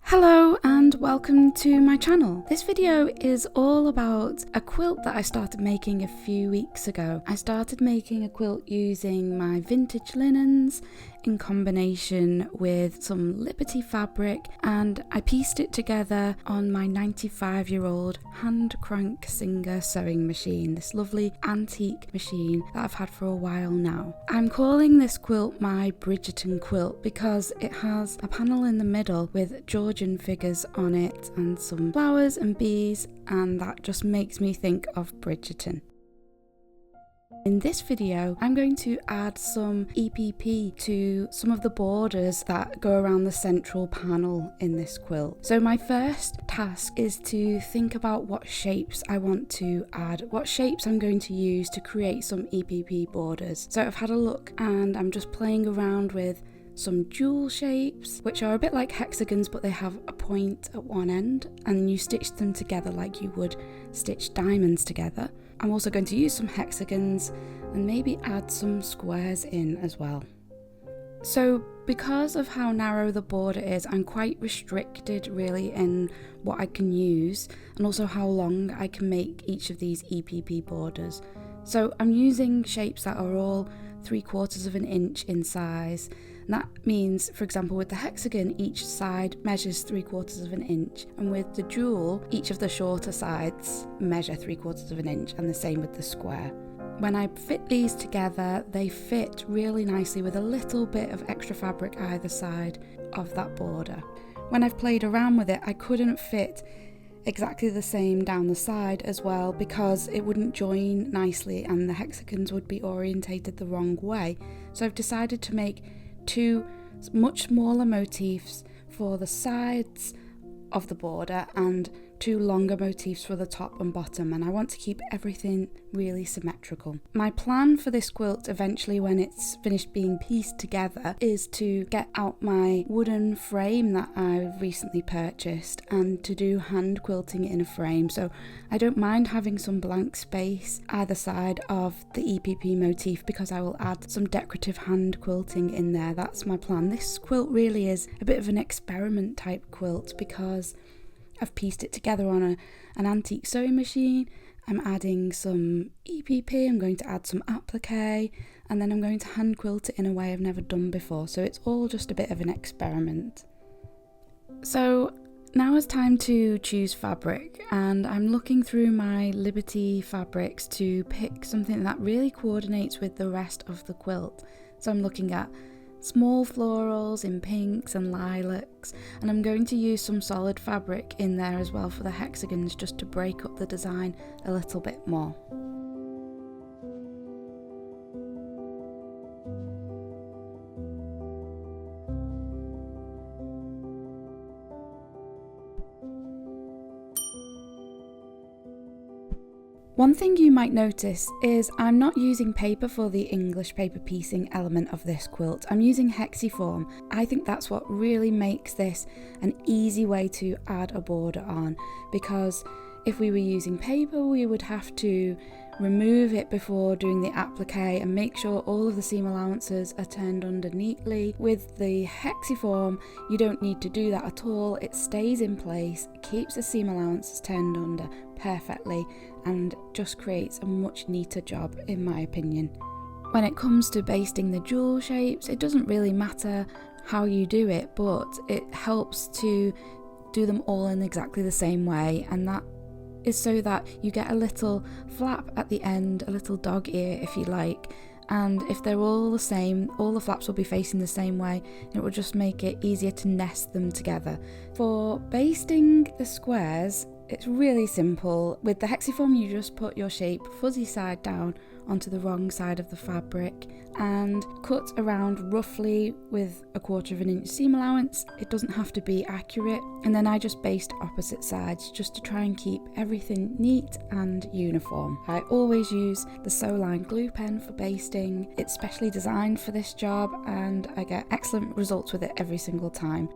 Hello and welcome to my channel. This video is all about a quilt that I started making a few weeks ago. I started making a quilt using my vintage linens in combination with some Liberty fabric, and I pieced it together on my 95-year-old hand crank Singer sewing machine, this lovely antique machine that I've had for a while now. I'm calling this quilt my Bridgerton quilt because it has a panel in the middle with Georgian figures on it and some flowers and bees, and that just makes me think of Bridgerton. In this video, I'm going to add some EPP to some of the borders that go around the central panel in this quilt. So my first task is to think about what shapes I want to add, what shapes I'm going to use to create some EPP borders. So I've had a look and I'm just playing around with some jewel shapes, which are a bit like hexagons, but they have a point at one end and you stitch them together like you would stitch diamonds together. I'm also going to use some hexagons and maybe add some squares in as well. So because of how narrow the border is, I'm quite restricted really in what I can use and also how long I can make each of these EPP borders. So I'm using shapes that are all 3/4 of an inch in size. And that means, for example, with the hexagon, each side measures 3/4 of an inch, and with the jewel, each of the shorter sides measure 3/4 of an inch, and the same with the square. When I fit these together, they fit really nicely with a little bit of extra fabric either side of that border. When I've played around with it, I couldn't fit exactly the same down the side as well because it wouldn't join nicely and the hexagons would be orientated the wrong way. So I've decided to make two much smaller motifs for the sides of the border and two longer motifs for the top and bottom, and I want to keep everything really symmetrical. My plan for this quilt eventually, when it's finished being pieced together, is to get out my wooden frame that I recently purchased and to do hand quilting in a frame. So I don't mind having some blank space either side of the EPP motif because I will add some decorative hand quilting in there. That's my plan. This quilt really is a bit of an experiment type quilt because I've pieced it together on an antique sewing machine. I'm adding some EPP, I'm going to add some appliqué, and then I'm going to hand quilt it in a way I've never done before. So it's all just a bit of an experiment. So now it's time to choose fabric, and I'm looking through my Liberty fabrics to pick something that really coordinates with the rest of the quilt. So I'm looking at small florals in pinks and lilacs, and I'm going to use some solid fabric in there as well for the hexagons just to break up the design a little bit more. One thing you might notice is I'm not using paper for the English paper piecing element of this quilt. I'm using hexiform. I think that's what really makes this an easy way to add a border on, because if we were using paper we would have to remove it before doing the appliqué and make sure all of the seam allowances are turned under neatly. With the hexiform you don't need to do that at all. It stays in place, keeps the seam allowances turned under perfectly, and just creates a much neater job in my opinion. When it comes to basting the jewel shapes, it doesn't really matter how you do it, but it helps to do them all in exactly the same way, and that is so that you get a little flap at the end, a little dog ear if you like, and if they're all the same, all the flaps will be facing the same way, and it will just make it easier to nest them together. For basting the squares, it's really simple. With the hexiform you just put your shape fuzzy side down onto the wrong side of the fabric and cut around roughly with 1/4 of an inch seam allowance. It doesn't have to be accurate, and then I just baste opposite sides just to try and keep everything neat and uniform. I always use the Sewline glue pen for basting. It's specially designed for this job and I get excellent results with it every single time.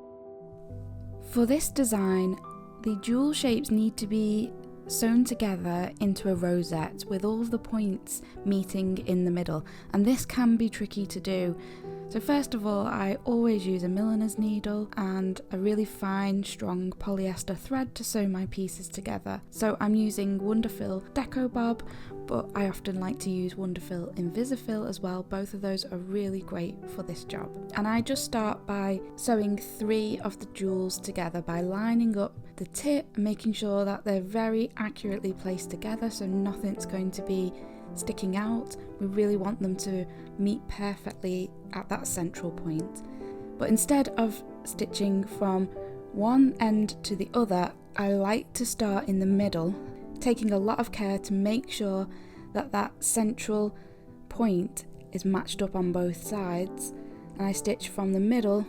For this design, the jewel shapes need to be sewn together into a rosette with all of the points meeting in the middle, and this can be tricky to do. So first of all, I always use a milliner's needle and a really fine, strong polyester thread to sew my pieces together. So I'm using Wonderfil Deco Bob, but I often like to use Wonderfil Invisifil as well. Both of those are really great for this job. And I just start by sewing 3 of the jewels together by lining up the tip, making sure that they're very accurately placed together so nothing's going to be sticking out. We really want them to meet perfectly at that central point. But instead of stitching from one end to the other, I like to start in the middle, taking a lot of care to make sure that that central point is matched up on both sides, and I stitch from the middle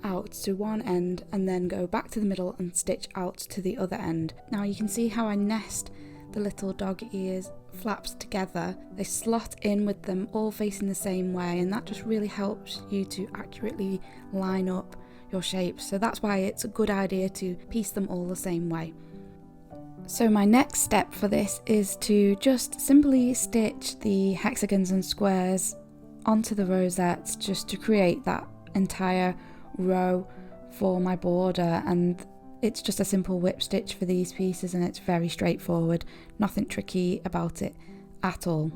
out to one end and then go back to the middle and stitch out to the other end. Now you can see how I nest the little dog ears flaps together. They slot in with them all facing the same way, and that just really helps you to accurately line up your shapes. So that's why it's a good idea to piece them all the same way. So my next step for this is to just simply stitch the hexagons and squares onto the rosettes just to create that entire row for my border, and it's just a simple whip stitch for these pieces and it's very straightforward, nothing tricky about it at all.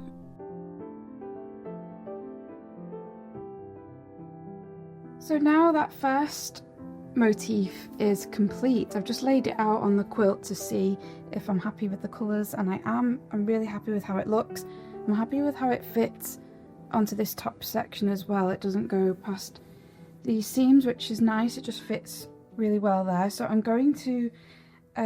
So now that first motif is complete, I've just laid it out on the quilt to see if I'm happy with the colours, and I am. I'm really happy with how it looks. I'm happy with how it fits onto this top section as well. It doesn't go past these seams, which is nice. It just fits really well there. So I'm going to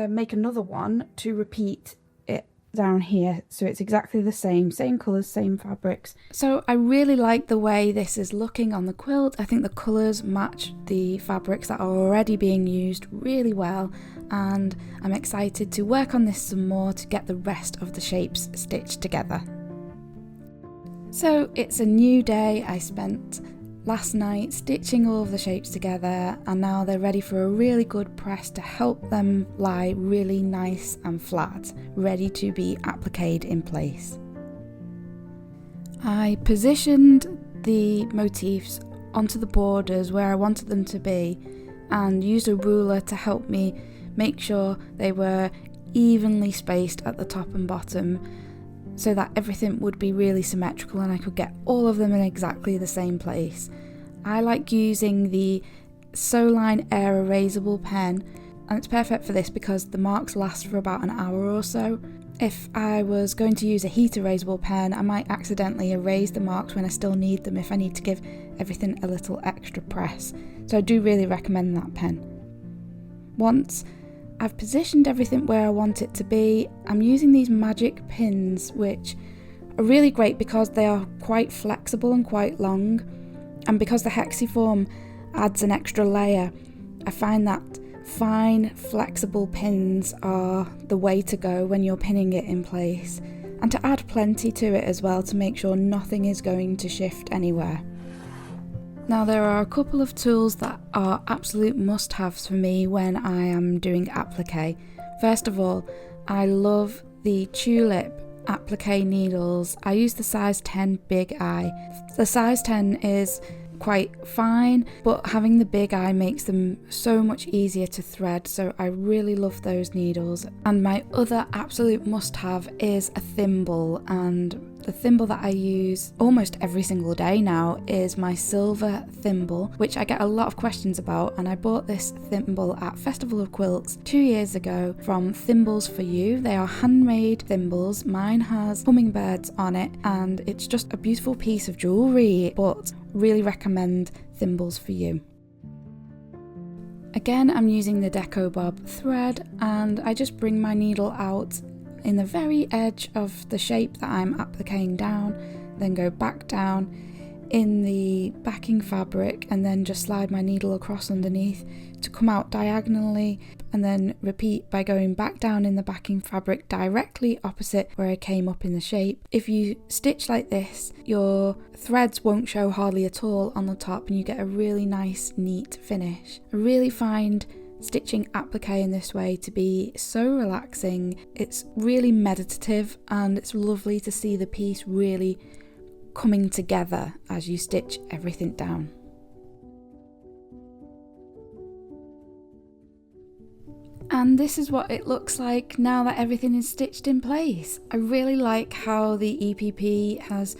make another one to repeat it down here, so it's exactly the same colours, same fabrics. So I really like the way this is looking on the quilt. I think the colours match the fabrics that are already being used really well, and I'm excited to work on this some more to get the rest of the shapes stitched together. So it's a new day. I spent last night stitching all of the shapes together, and now they're ready for a really good press to help them lie really nice and flat, ready to be appliqued in place. I positioned the motifs onto the borders where I wanted them to be and used a ruler to help me make sure they were evenly spaced at the top and bottom, so that everything would be really symmetrical and I could get all of them in exactly the same place. I like using the Sewline Air Erasable pen, and it's perfect for this because the marks last for about an hour or so. If I was going to use a heat erasable pen, I might accidentally erase the marks when I still need them if I need to give everything a little extra press. So I do really recommend that pen. Once I've positioned everything where I want it to be, I'm using these magic pins, which are really great because they are quite flexible and quite long, and because the hexiform adds an extra layer, I find that fine flexible pins are the way to go when you're pinning it in place, and to add plenty to it as well to make sure nothing is going to shift anywhere. Now there are a couple of tools that are absolute must-haves for me when I am doing appliqué. First of all, I love the tulip appliqué needles. I use the size 10 big eye. The size 10 is quite fine, but having the big eye makes them so much easier to thread, so I really love those needles. And my other absolute must-have is a thimble, and the thimble that I use almost every single day now is my silver thimble, which I get a lot of questions about, and I bought this thimble at Festival of Quilts 2 years ago from Thimbles for You. They are handmade thimbles. Mine has hummingbirds on it, and it's just a beautiful piece of jewellery, but really recommend Thimbles for You. Again, I'm using the Deco Bob thread, and I just bring my needle out in the very edge of the shape that I'm appliquing down, then go back down in the backing fabric, and then just slide my needle across underneath to come out diagonally, and then repeat by going back down in the backing fabric directly opposite where I came up in the shape. If you stitch like this, your threads won't show hardly at all on the top, and you get a really nice neat finish. I really find stitching appliqué in this way to be so relaxing. It's really meditative, and it's lovely to see the piece really coming together as you stitch everything down. And this is what it looks like now that everything is stitched in place. I really like how the EPP has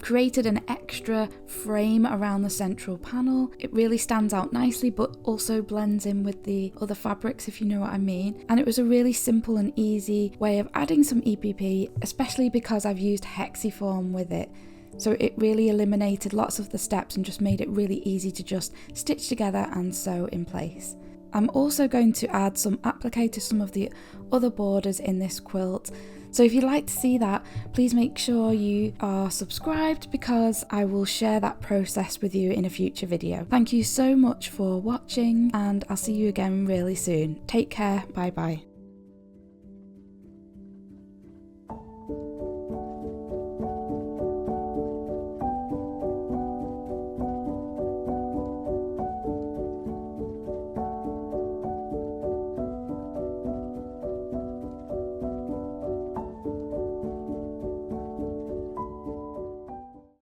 created an extra frame around the central panel. It really stands out nicely, but also blends in with the other fabrics, if you know what I mean. And it was a really simple and easy way of adding some EPP, especially because I've used hexiform with it. So it really eliminated lots of the steps and just made it really easy to just stitch together and sew in place. I'm also going to add some appliqué to some of the other borders in this quilt. So if you'd like to see that, please make sure you are subscribed, because I will share that process with you in a future video. Thank you so much for watching, and I'll see you again really soon. Take care, bye bye.